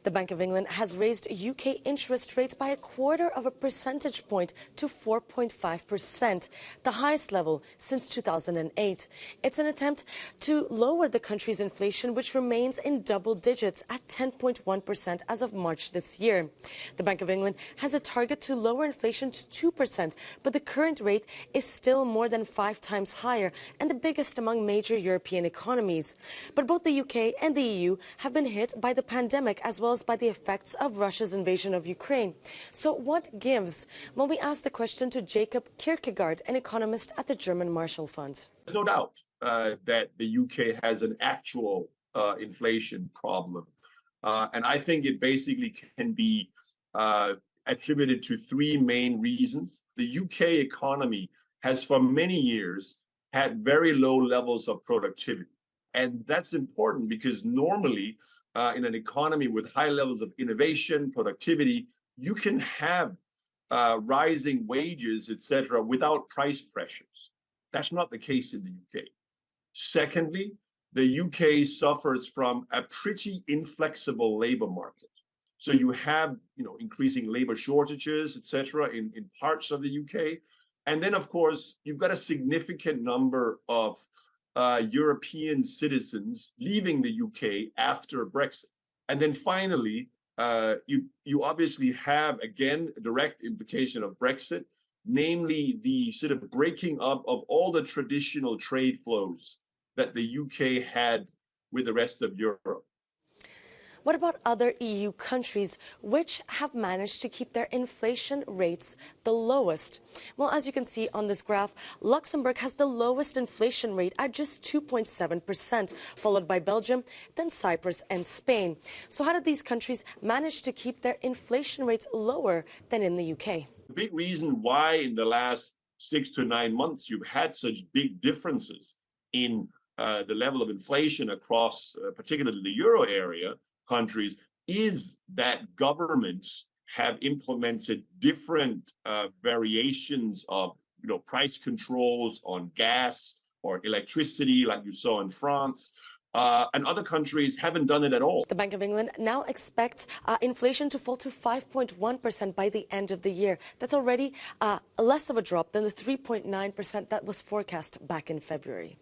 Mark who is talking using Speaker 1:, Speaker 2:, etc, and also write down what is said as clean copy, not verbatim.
Speaker 1: The Bank of England has raised UK interest rates by 1/4 percentage point to 4.5%, the highest level since 2008. It's an attempt to lower the country's inflation, which remains in double digits at 10.1% as of March this year. The Bank of England has a target to lower inflation to 2%, but the current rate is still more than 5 times higher and the biggest among major European economies. But both the UK and the EU have been hit by the pandemic as well as by the effects of Russia's invasion of Ukraine. So what gives? Well, we asked the question to Jacob Kirkegaard, an economist at the German Marshall Fund.
Speaker 2: There's no doubt that the UK has an actual inflation problem. And I think it basically can be attributed to 3 main reasons. The UK economy has for many years had very low levels of productivity. And that's important because normally in an economy with high levels of innovation, productivity, you can have rising wages, etc., without price pressures. That's not the case in the UK. Secondly, the UK suffers from a pretty inflexible labor market. So you have, increasing labor shortages, etc., in parts of the UK. And then, of course, you've got a significant number of European citizens leaving the UK after Brexit. And then finally, you obviously have, again, a direct implication of Brexit, namely the sort of breaking up of all the traditional trade flows that the UK had with the rest of Europe.
Speaker 1: What about other EU countries which have managed to keep their inflation rates the lowest? Well, as you can see on this graph, Luxembourg has the lowest inflation rate at just 2.7%, followed by Belgium, then Cyprus and Spain. So how did these countries manage to keep their inflation rates lower than in the UK?
Speaker 2: The big reason why in the last 6 to 9 months you've had such big differences in the level of inflation across particularly the euro area countries is that governments have implemented different variations of price controls on gas or electricity, like you saw in France. And other countries haven't done it at all.
Speaker 1: The Bank of England now expects inflation to fall to 5.1% by the end of the year. That's already less of a drop than the 3.9% that was forecast back in February.